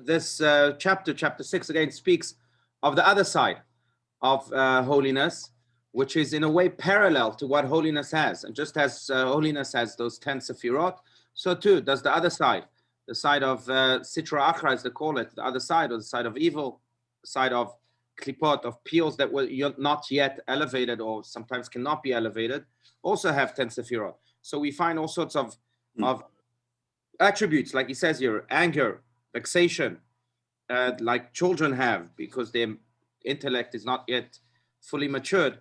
this chapter 6 again speaks of the other side of holiness, which is in a way parallel to what holiness has. And just as holiness has those 10 sephirot, so too does the other side, the side of sitra achra, as they call it, the other side, or the side of evil, the side of klipot, of peels that were not yet elevated or sometimes cannot be elevated, also have 10 sephirot. So we find all sorts of attributes, like he says here, anger, vexation, like children have, because their intellect is not yet fully matured.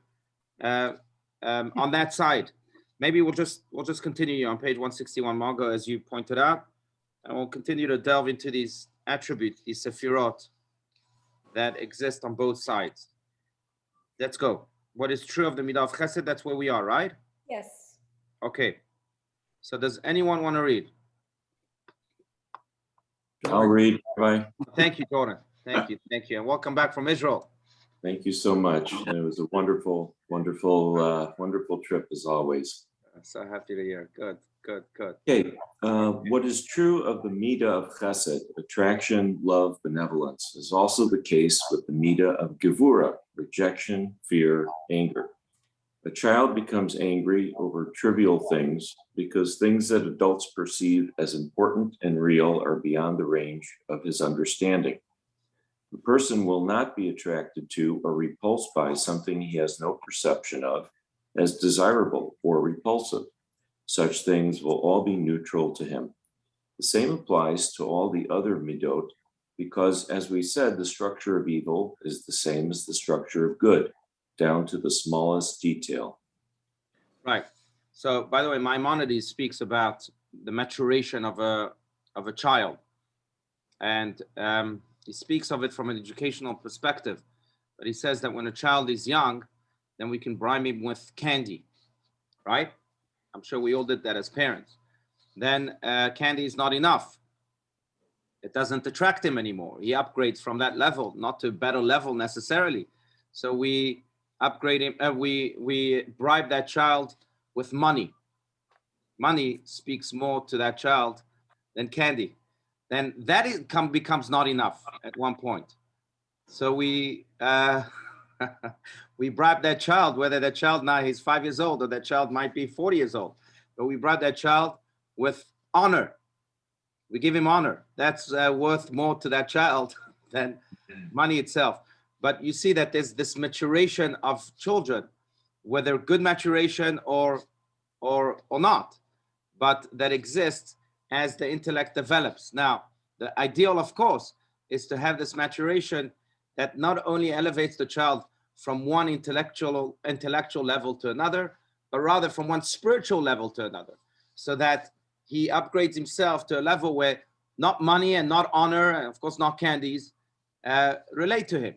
On that side, maybe we'll just continue on page 161, Margot, as you pointed out, and we'll continue to delve into these attributes, these sephirot that exist on both sides. Let's go. What is true of the midah of chesed? That's where we are, right? Yes. Okay. So does anyone want to read? I'll read, Rabbi. Thank you, Jordan. Thank you, and welcome back from Israel. Thank you so much. It was a wonderful trip as always. I'm so happy to hear. Good. Okay, what is true of the midah of chesed, attraction, love, benevolence, is also the case with the midah of gevura, rejection, fear, anger. A child becomes angry over trivial things because things that adults perceive as important and real are beyond the range of his understanding. The person will not be attracted to or repulsed by something he has no perception of as desirable or repulsive. Such things will all be neutral to him. The same applies to all the other midot, because, as we said, the structure of evil is the same as the structure of good, down to the smallest detail. Right. So, by the way, Maimonides speaks about the maturation of a child, and he speaks of it from an educational perspective. But he says that when a child is young, then we can bribe him with candy, right? I'm sure we all did that as parents. Then candy is not enough. It doesn't attract him anymore. He upgrades from that level, not to a better level necessarily. So we upgrade him. We bribe that child with money. Money speaks more to that child than candy. Then that becomes not enough at one point. So we we bribe that child, whether that child now he's 5 years old or that child might be 40 years old, but we bribe that child with honor. We give him honor. That's worth more to that child than money itself. But you see that there's this maturation of children, whether good maturation or not, but that exists as the intellect develops. Now, the ideal, of course, is to have this maturation that not only elevates the child from one intellectual level to another, but rather from one spiritual level to another, so that he upgrades himself to a level where not money and not honor, and of course not candies, relate to him.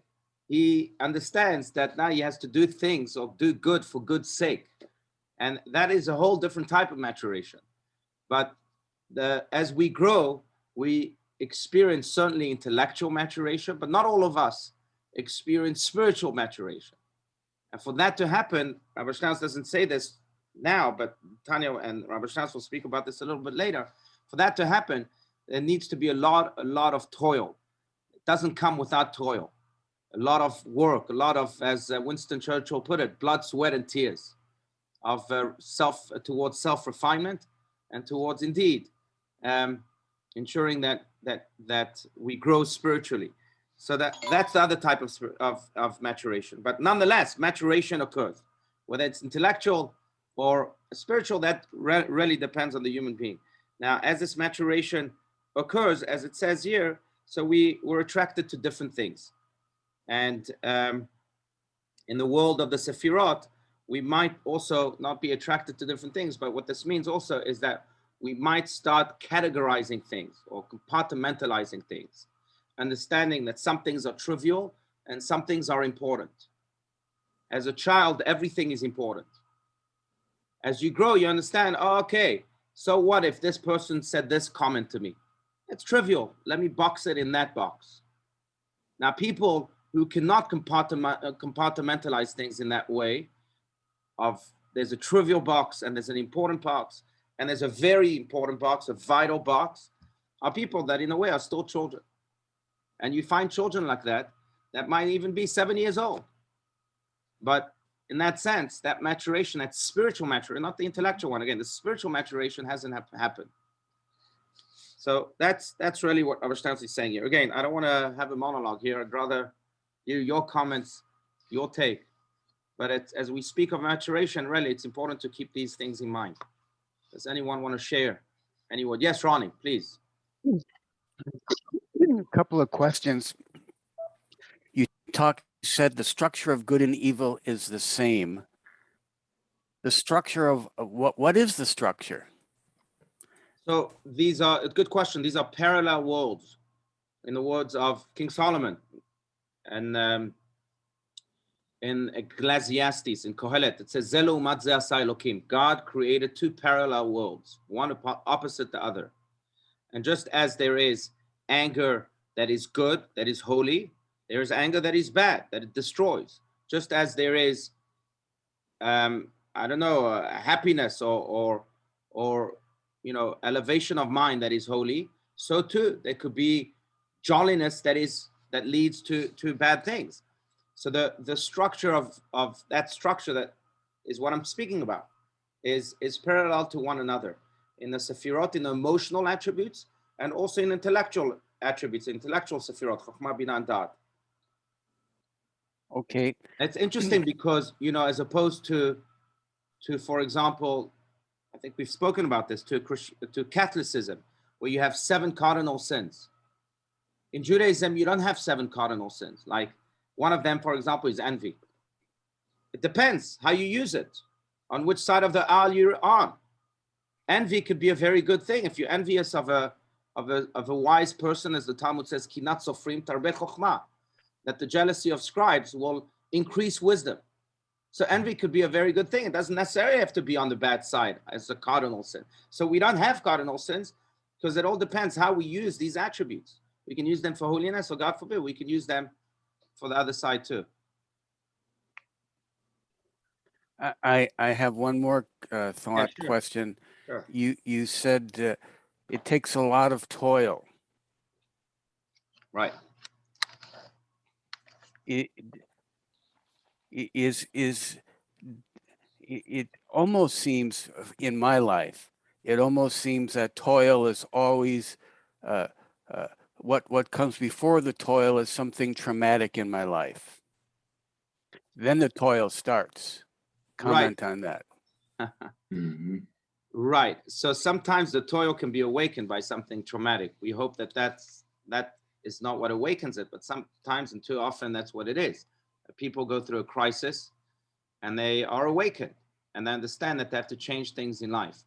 He understands that now he has to do things or do good for good's sake. And that is a whole different type of maturation. But as we grow, we experience certainly intellectual maturation, but not all of us experience spiritual maturation. And for that to happen, Rabbi Schnauz doesn't say this now, but Tanya and Rabbi Schnauz will speak about this a little bit later. For that to happen, there needs to be a lot of toil. It doesn't come without toil. A lot of work, a lot of, as Winston Churchill put it, blood, sweat, and tears of towards self-refinement and towards indeed ensuring that we grow spiritually. So that's the other type of maturation. But nonetheless, maturation occurs, whether it's intellectual or spiritual. That really depends on the human being. Now, as this maturation occurs, as it says here, so we're attracted to different things. And in the world of the Sephirot, we might also not be attracted to different things. But what this means also is that we might start categorizing things or compartmentalizing things, understanding that some things are trivial and some things are important. As a child, everything is important. As you grow, you understand, oh, okay, so what if this person said this comment to me? It's trivial. Let me box it in that box. Now, people who cannot compartmentalize things in that way, there's a trivial box and there's an important box, and there's a very important box, a vital box, are people that in a way are still children. And you find children like that might even be 7 years old. But in that sense, that maturation, that spiritual maturation, not the intellectual one, again, the spiritual maturation hasn't happened. So that's really what Avishtansky is saying here. Again, I don't want to have a monologue here. I'd rather hear your comments, your take. But as we speak of maturation, really, it's important to keep these things in mind. Does anyone want to share any word? Yes, Ronnie, please. A couple of questions. You said the structure of good and evil is the same. The structure of what is the structure? So these are a good question. These are parallel worlds, in the words of King Solomon, and in Ecclesiastes, in Kohelet, it says, "Zelo umat ze asa Elokim." God created two parallel worlds, one opposite the other. And just as there is anger that is good, that is holy, there is anger that is bad, that it destroys. Just as there is, happiness or elevation of mind that is holy, so too there could be jolliness that leads to bad things. So the structure of that structure, that is what I'm speaking about, is parallel to one another in the Sefirot, in the emotional attributes, and also in intellectual attributes, intellectual Sefirot, Chokhmah, Binah, and Da'at. Okay. It's interesting because, as opposed to, for example, I think we've spoken about this, to Catholicism, where you have 7 cardinal sins. In Judaism, you don't have 7 cardinal sins. Like one of them, for example, is envy. It depends how you use it, on which side of the aisle you're on. Envy could be a very good thing. If you're envious of a wise person, as the Talmud says, kinat sofrim tarbeh chokhmah, that the jealousy of scribes will increase wisdom. So envy could be a very good thing. It doesn't necessarily have to be on the bad side as a cardinal sin. So we don't have cardinal sins because it all depends how we use these attributes. We can use them for holiness, or God forbid, we can use them for the other side too. I have one more thought, sure. question. Sure. You said it takes a lot of toil. Right. It almost seems, in my life, it almost seems that toil is always what comes before the toil is something traumatic in my life. Then the toil starts. Comment on that. Mhm. Right. So sometimes the toil can be awakened by something traumatic. We hope that is not what awakens it, but sometimes, and too often, that's what it is. People go through a crisis and they are awakened and they understand that they have to change things in life.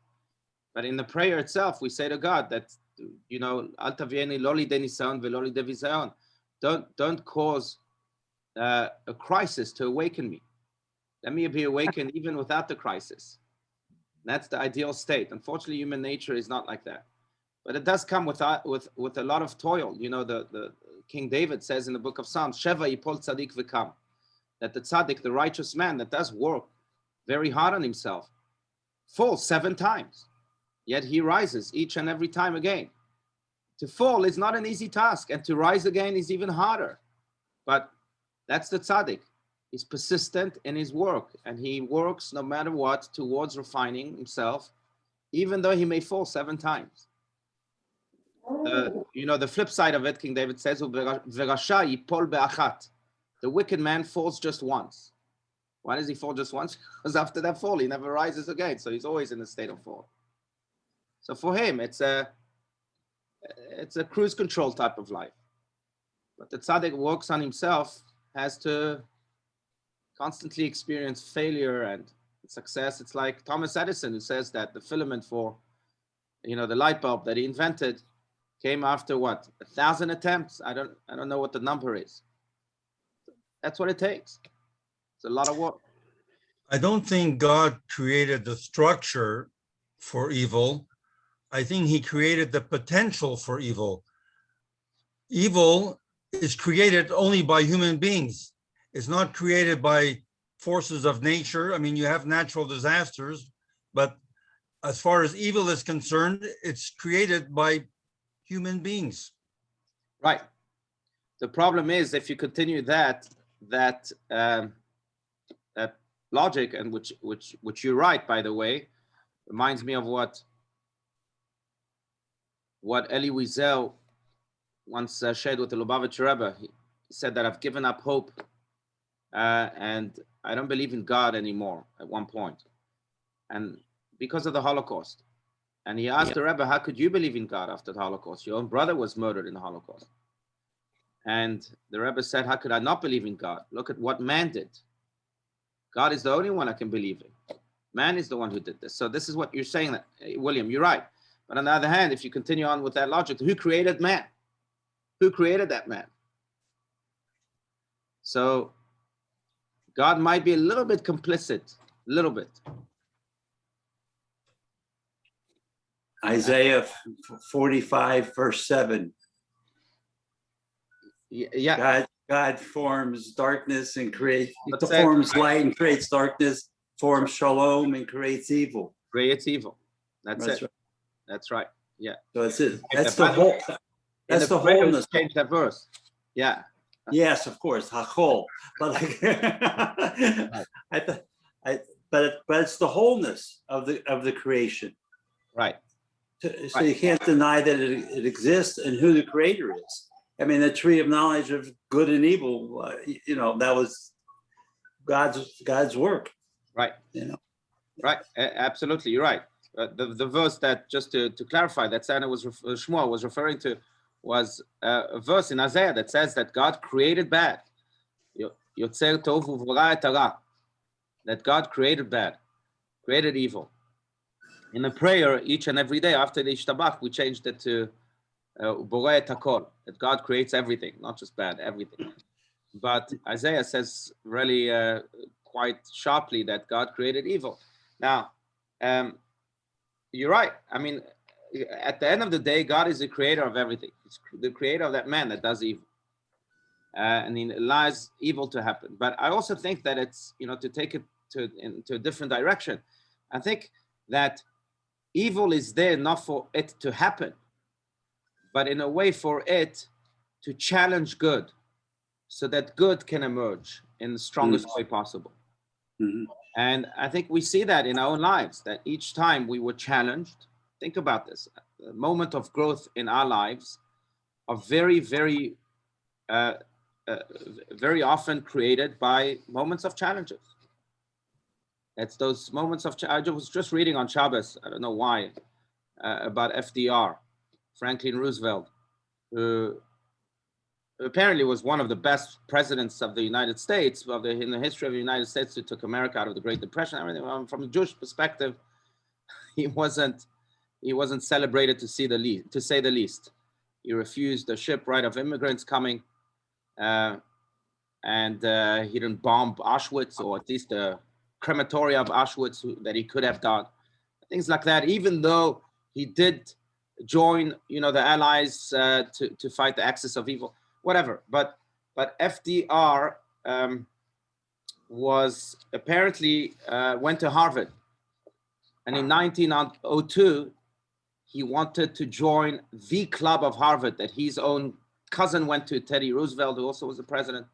But in the prayer itself, we say to God that, Al tavieni lo lidei nisayon velo lidei bizayon. Don't cause a crisis to awaken me. Let me be awakened even without the crisis. That's the ideal state. Unfortunately, human nature is not like that. But it does come with a lot of toil. The King David says in the book of Psalms, Sheva yipol tzadik v'kam, that the tzaddik, the righteous man that does work very hard on himself, falls 7 times. Yet he rises each and every time again. To fall is not an easy task, and to rise again is even harder. But that's the tzaddik. He's persistent in his work, and he works no matter what towards refining himself, even though he may fall 7 times. The flip side of it, King David says, "V'rasha yipol be'achat." The wicked man falls just once. Why does he fall just once? Because after that fall, he never rises again. So he's always in a state of fall. So for him, it's a cruise control type of life. But the tzaddik works on himself, has to constantly experience failure and success. It's like Thomas Edison, who says that the filament for, the light bulb that he invented came after what, 1,000 attempts? I don't know what the number is. That's what it takes. It's a lot of work. I don't think God created the structure for evil. I think he created the potential for evil. Evil is created only by human beings. It's not created by forces of nature. I mean, you have natural disasters, but as far as evil is concerned, it's created by human beings. Right. the problem is if you continue that logic, and which you're right, by the way, reminds me of what Elie Wiesel once shared with the Lubavitcher Rebbe. He said that I've given up hope and I don't believe in God anymore at one point, and because of the Holocaust. And he asked the Rebbe, how could you believe in God after the Holocaust? Your own brother was murdered in the Holocaust. And the Rebbe said, how could I not believe in God? Look at what man did. God is the only one I can believe in. Man is the one who did this. So this is what you're saying, that, William, you're right. But on the other hand, if you continue on with that logic, who created man? Who created that man? So God might be a little bit complicit, a little bit. Isaiah 45, verse 7. Yeah. God forms darkness and forms light and creates darkness, forms shalom and creates evil. Creates evil. That's it. Right. That's right. Yeah. So that's it. That's the whole. That's the wholeness. Change that verse. Yeah. Yes, of course, hachol. But but it's the wholeness of the creation. Right. So you can't deny that it exists and who the creator is. I mean, the tree of knowledge of good and evil, that was God's work. Right. Right. Absolutely. You're right. The verse that, just to clarify, that Shmuel was referring to was a verse in Isaiah that says that God created bad. Yotzer tov u'vora et hara. That God created bad, created evil. In a prayer each and every day after the Ishtabach, we changed it to Borei et hakol, that God creates everything, not just bad, everything. But Isaiah says really quite sharply that God created evil. Now, you're right. I mean, at the end of the day, God is the creator of everything. He's the creator of that man that does evil. And he allows evil to happen. But I also think that it's, to take it into a different direction. I think that evil is there not for it to happen, but in a way for it to challenge good, so that good can emerge in the strongest way possible. Mm-hmm. And I think we see that in our own lives, that each time we were challenged, think about this, a moment of growth in our lives are very, very, very often created by moments of challenges. It's those moments of, I was just reading on Shabbos, I don't know why, about FDR, Franklin Roosevelt, who apparently was one of the best presidents of the United States, in the history of the United States, who took America out of the Great Depression. Everything. From a Jewish perspective, he wasn't celebrated to say the least. He refused the ship right of immigrants coming, and he didn't bomb Auschwitz, or at least the crematoria of Auschwitz that he could have done, things like that. Even though he did join, the Allies to fight the axis of evil, whatever. But FDR was apparently went to Harvard, and in 1902 he wanted to join the club of Harvard that his own cousin went to, Teddy Roosevelt, who also was the president.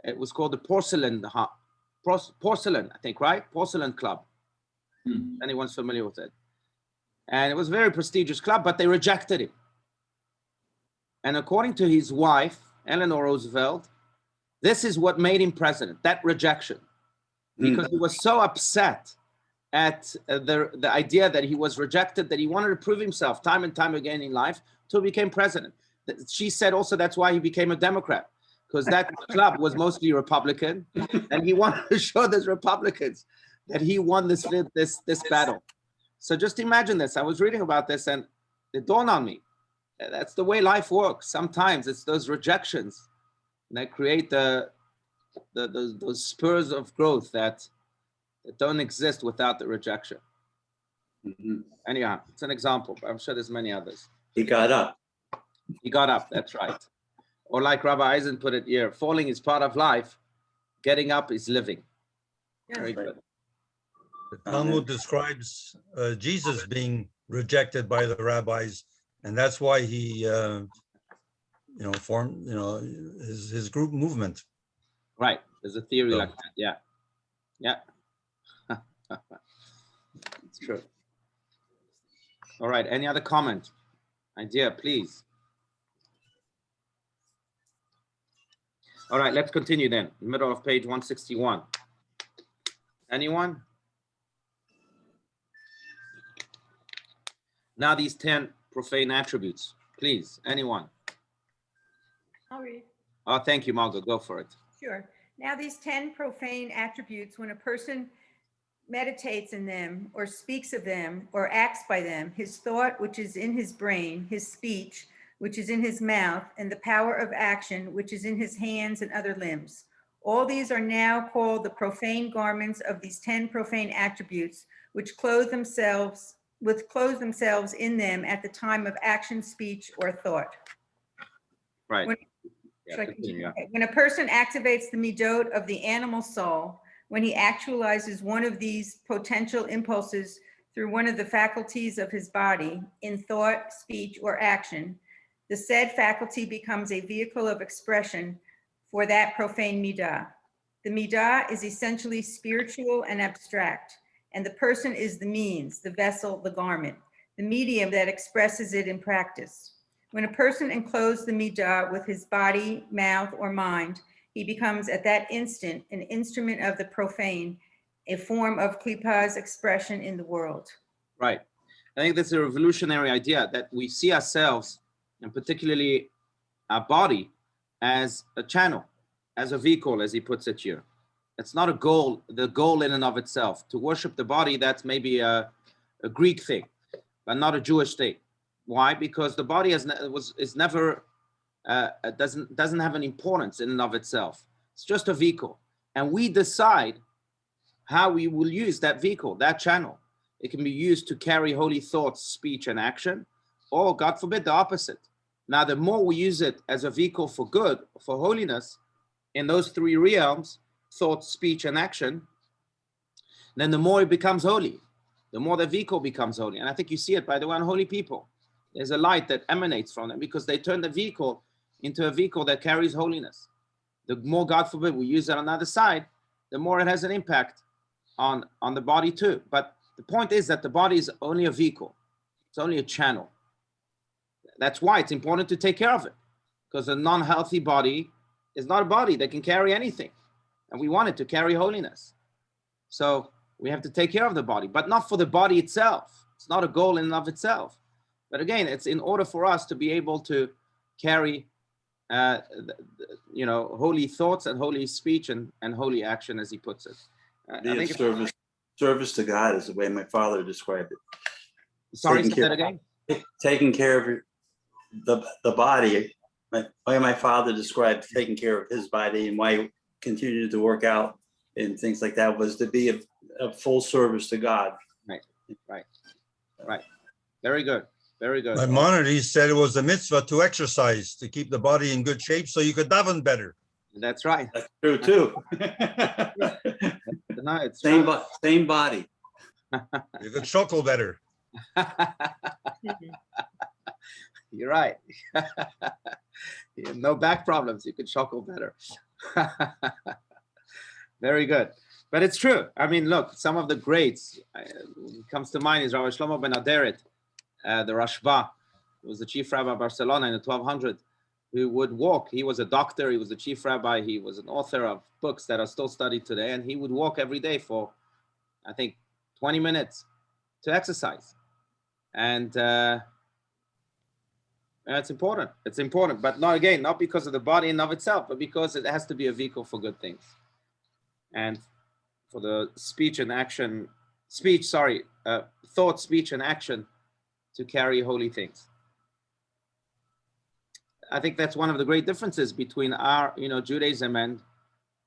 It was called the Porcelain, I think, right? Porcelain Club. Anyone's familiar with it? And it was a very prestigious club, but they rejected him. And according to his wife, Eleanor Roosevelt, this is what made him president, that rejection. Because he was so upset at the idea that he was rejected, that he wanted to prove himself time and time again in life until he became president. She said also that's why he became a Democrat, because that club was mostly Republican, and he wanted to show those Republicans that he won this battle. So just imagine this. I was reading about this, and it dawned on me. That's the way life works. Sometimes it's those rejections that create those spurs of growth that don't exist without the rejection. Mm-hmm. Anyhow, it's an example, but I'm sure there's many others. He got up. He got up, that's right. Or like Rabbi Eisen put it here, falling is part of life, getting up is living. Very good. The Talmud describes Jesus being rejected by the rabbis, and that's why he form, his group movement. Right. There's a theory So- like that. Yeah. Yeah. It's true. All right. Any other comment? Idea, please. All right. Let's continue then. Middle of page 161. Anyone? Now these 10 profane attributes. Please, anyone? I'll read. Oh, thank you, Margot. Go for it. Sure. Now, these 10 profane attributes, when a person meditates in them or speaks of them or acts by them, his thought, which is in his brain, his speech, which is in his mouth, and the power of action, which is in his hands and other limbs. All these are now called the profane garments of these 10 profane attributes, which clothe themselves in them at the time of action, speech, or thought. Right. When- Yeah, Should I continue, continue? yeah. Okay. When a person activates the midot of the animal soul, when he actualizes one of these potential impulses through one of the faculties of his body in thought, speech, or action, the said faculty becomes a vehicle of expression for that profane midah. The midah is essentially spiritual and abstract, and the person is the means, the vessel, the garment, the medium that expresses it in practice. When a person encloses the midah with his body, mouth, or mind, he becomes at that instant an instrument of the profane, a form of klippa's expression in the world. Right. I think that's a revolutionary idea that we see ourselves, and particularly our body, as a channel, as a vehicle, as he puts it here. It's not a goal, the goal in and of itself. To worship the body, that's maybe a Greek thing, but not a Jewish thing. Why? Because the body is never doesn't have an importance in and of itself. It's just a vehicle, and we decide how we will use that vehicle, that channel. It can be used to carry holy thoughts, speech, and action, or God forbid, the opposite. Now, the more we use it as a vehicle for good, for holiness, in those three realms, thought, speech, and action, then the more it becomes holy, the more the vehicle becomes holy. And I think you see it, by the way, on holy people. There's a light that emanates from them because they turn the vehicle into a vehicle that carries holiness. The more, God forbid, we use it on the other side, the more it has an impact on the body too. But the point is that the body is only a vehicle. It's only a channel. That's why it's important to take care of it, because a non-healthy body is not a body that can carry anything. And we want it to carry holiness. So we have to take care of the body, but not for the body itself. It's not a goal in and of itself. But again, it's in order for us to be able to carry, holy thoughts and holy speech and holy action, as he puts it. I think service to God is the way my father described it. Sorry, say that again. Taking care of the body. The way my father described taking care of his body and why he continued to work out and things like that was to be a full service to God. Right. Very good. Very good. Maimonides said it was a mitzvah to exercise to keep the body in good shape so you could daven better. That's right. That's true too. No, it's Same body. You could chuckle better. You're right. No back problems. You could chuckle better. Very good. But it's true. I mean, look, some of the greats comes to mind is Rabbi Shlomo ben Aderet, the Rashba, who was the chief rabbi of Barcelona in the 1200s, who would walk. He was a doctor. He was a chief rabbi. He was an author of books that are still studied today. And he would walk every day for, I think, 20 minutes to exercise. And it's important. It's important, but not because of the body in and of itself, but because it has to be a vehicle for good things. And for the thought, speech, and action to carry holy things. I think that's one of the great differences between our, Judaism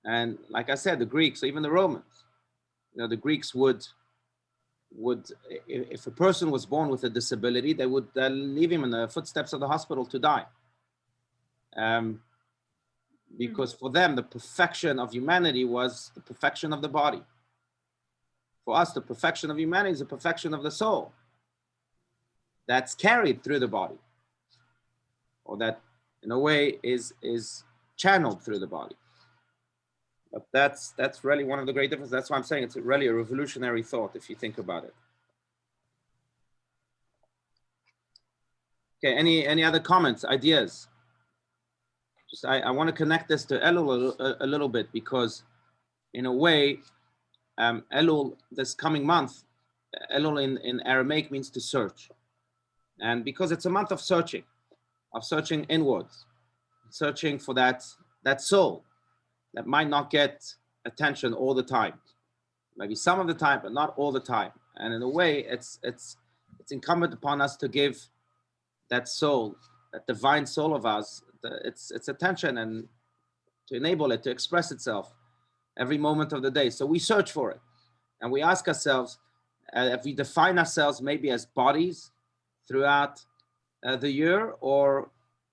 and like I said, the Greeks, or even the Romans. The Greeks would, if a person was born with a disability, they would leave him in the footsteps of the hospital to die. Because for them, the perfection of humanity was the perfection of the body. For us, the perfection of humanity is the perfection of the soul that's carried through the body, or that in a way, is channeled through the body. But that's really one of the great differences. That's why I'm saying it's really a revolutionary thought if you think about it. Okay, any other comments, ideas? Just I want to connect this to Elul a little bit, because in a way, Elul, this coming month, Elul in Aramaic means to search. And because it's a month of searching inwards, searching for that soul that might not get attention all the time, maybe some of the time, but not all the time. And in a way, it's incumbent upon us to give that soul, that divine soul of us, its attention, and to enable it to express itself every moment of the day. So we search for it, and we ask ourselves, if we define ourselves maybe as bodies throughout the year, or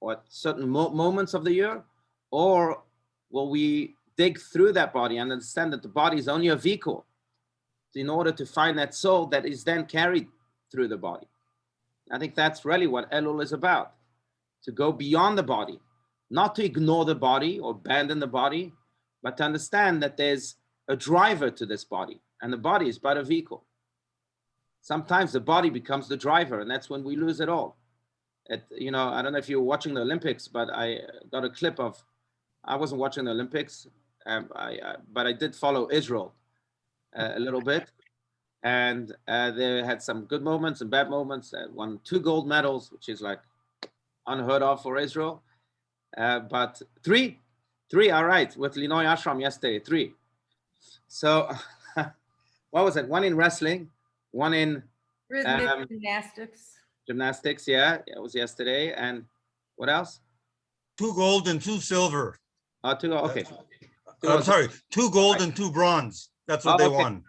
at certain moments of the year, or will we dig through that body and understand that the body is only a vehicle in order to find that soul that is then carried through the body. I think that's really what Elul is about, to go beyond the body, not to ignore the body or abandon the body, but to understand that there's a driver to this body, and the body is but a vehicle. Sometimes the body becomes the driver, and that's when we lose it all. I don't know if you were watching the Olympics, but I got a clip of, I wasn't watching the Olympics, but I did follow Israel a little bit. And they had some good moments and bad moments. Won 2 gold medals, which is like unheard of for Israel. But three, all right, with Linoy Ashram yesterday, 3. So what was it? 1 in wrestling, 1 in Rhythmic gymnastics. Yeah, it was yesterday. And what else? 2 gold and 2 silver. 2, okay. I'm sorry, 2 gold and 2 bronze. That's what they won.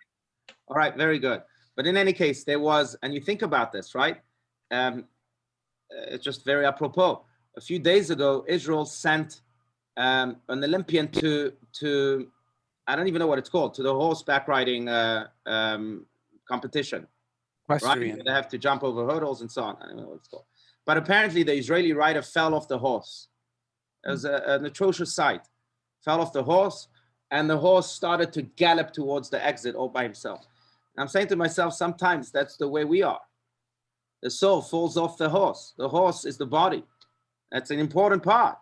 All right, very good. But in any case, there was, and you think about this, right? It's just very apropos. A few days ago, Israel sent an Olympian to I don't even know what it's called, to the horseback riding competition. Right? They have to jump over hurdles and so on. I don't know what it's called. But apparently the Israeli rider fell off the horse. It was an atrocious sight. Fell off the horse, and the horse started to gallop towards the exit all by himself. And I'm saying to myself, sometimes that's the way we are. The soul falls off the horse. The horse is the body. That's an important part.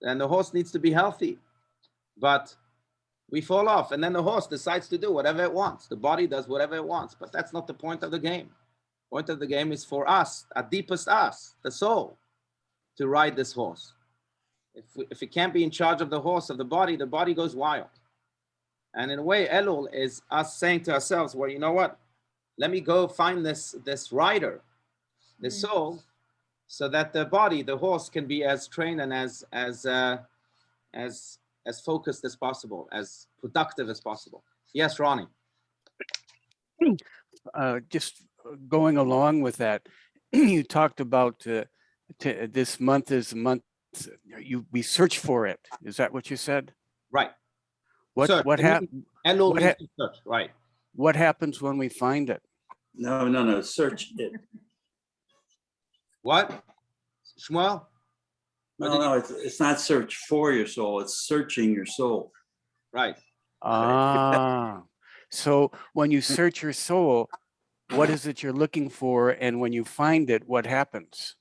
And the horse needs to be healthy. But we fall off, and then the horse decides to do whatever it wants. The body does whatever it wants, but that's not the point of the game. The point of the game is for us, our deepest us, the soul, to ride this horse. If we can't be in charge of the horse, of the body goes wild. And in a way, Elul is us saying to ourselves, well, you know what? Let me go find this rider, this soul, so that the body, the horse, can be as trained and as focused as possible, as productive as possible. Yes, Ronnie. Just going along with that, you talked about this month is a month we search for it. Is that what you said? Right. What happens? Right. What happens when we find it? No, search it. What? Shmuel? No, it's not search for your soul. It's searching your soul. Right. So when you search your soul, what is it you're looking for? And when you find it, what happens?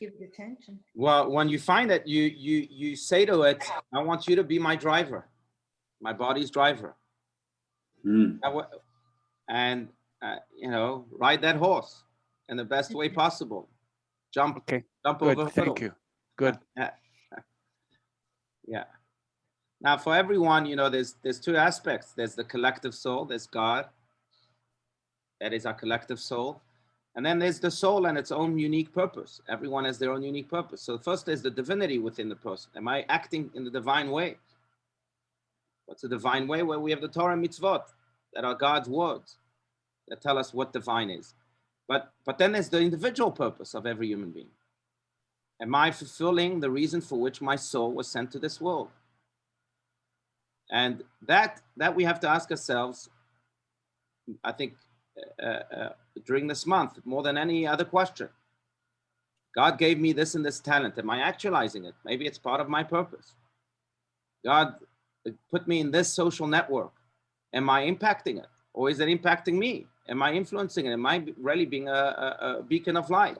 Give it attention. Well, when you find it, you say to it, I want you to be my driver, my body's driver. And, ride that horse in the best way possible. Jump over. Thank you. Good. Yeah. Now, for everyone, there's 2 aspects. There's the collective soul. There's God. That is our collective soul. And then there's the soul and its own unique purpose. Everyone has their own unique purpose. So first, there's the divinity within the person. Am I acting in the divine way? What's the divine way? Well, we have the Torah and mitzvot that are God's words that tell us what divine is. But then there's the individual purpose of every human being. Am I fulfilling the reason for which my soul was sent to this world? And that we have to ask ourselves, I think, during this month, more than any other question. God gave me this and this talent. Am I actualizing it? Maybe it's part of my purpose. God put me in this social network. Am I impacting it? Or is it impacting me? Am I influencing it? Am I really being a beacon of light?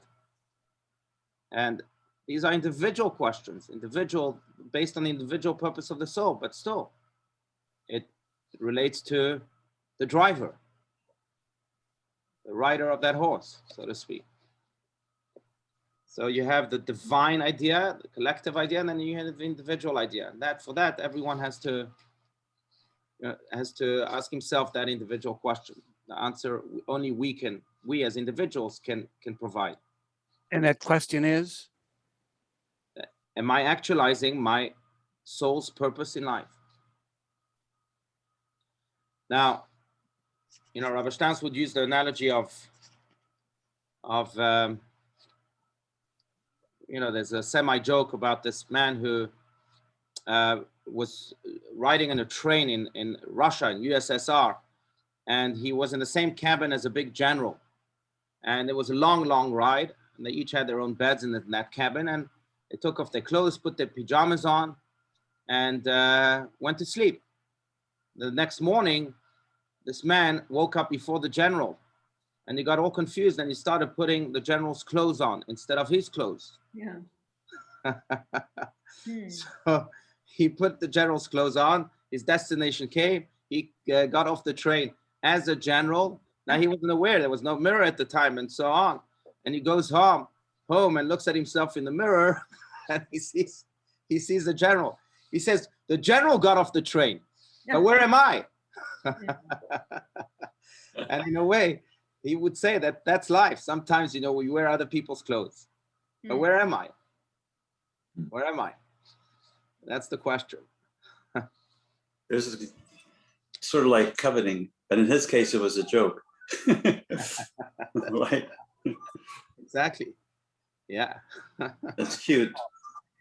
And these are individual questions, individual, based on the individual purpose of the soul, but still, it relates to the driver, the rider of that horse, so to speak. So you have the divine idea, the collective idea, and then you have the individual idea. And that, for that, everyone has to ask himself that individual question. The answer only we as individuals can provide. And that question is? Am I actualizing my soul's purpose in life? Now, Rabbi Stans would use the analogy of there's a semi-joke about this man who was riding in a train in Russia, in USSR, and he was in the same cabin as a big general. And it was a long, long ride, and they each had their own beds in that cabin, and they took off their clothes, put their pajamas on, and went to sleep. The next morning, this man woke up before the general, and he got all confused, and he started putting the general's clothes on instead of his clothes. Yeah. So he put the general's clothes on. His destination came. He got off the train as a general. Now he wasn't aware there was no mirror at the time, and so on. And he goes home and looks at himself in the mirror, and he sees the general. He says, "The general got off the train, but where am I?" And in a way, he would say that that's life. Sometimes, we wear other people's clothes, but where am I? Where am I? That's the question. There's sort of like coveting, but in his case, it was a joke. Like, exactly. Yeah. that's cute.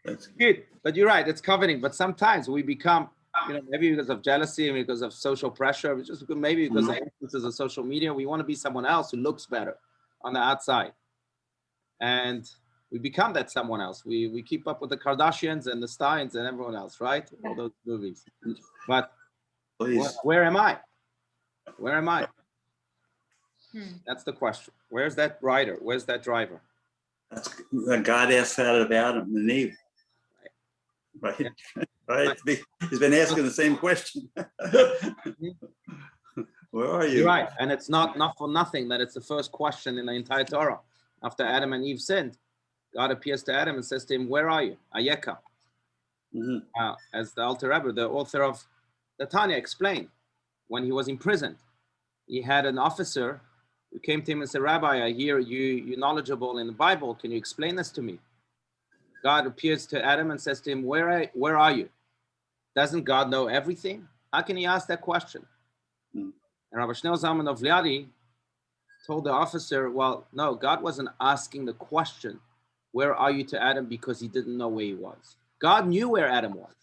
That's cute. But you're right, it's coveting. But sometimes we become, maybe because of jealousy, because of social pressure, maybe because of influences of social media, we want to be someone else who looks better on the outside. And we become that someone else. We keep up with the Kardashians and the Steins and everyone else, right? All those movies. But where am I? Where am I? That's the question. Where's that rider? Where's that driver? God asked that of Adam and Eve. Right. Yeah. Right. He's been asking the same question. Where are you? You're right. And it's not for nothing that it's the first question in the entire Torah. After Adam and Eve sinned, God appears to Adam and says to him, "Where are you? Ayeka." As the Alter Rebbe, the author of the Tanya, explained, when he was imprisoned, he had an officer who came to him and said, "Rabbi, I hear you're knowledgeable in the Bible. Can you explain this to me?" God appears to Adam and says to him, where are you? Doesn't God know everything? How can he ask that question? And Rabbi Shneur Zalman of Liadi told the officer, well, no, God wasn't asking the question, where are you, to Adam, because he didn't know where he was. God knew where Adam was.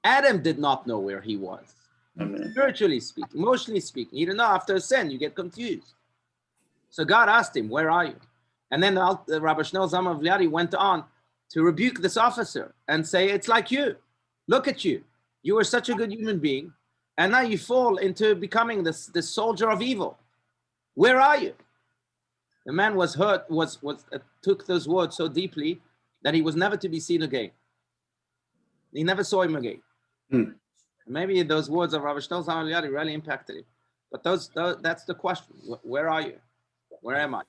Adam did not know where he was. Amen. Spiritually speaking, emotionally speaking, he didn't know. After a sin, you get confused. So God asked him, where are you? And then the Rabbi Shneur Zalman of Liadi went on to rebuke this officer and say, it's like you. Look at you. You were such a good human being, and now you fall into becoming this soldier of evil. Where are you? The man was hurt, took those words so deeply that he was never to be seen again. He never saw him again. Maybe those words of Rabbi Shneur Zalman of Liadi really impacted him. But that's the question. Where are you? Where am I?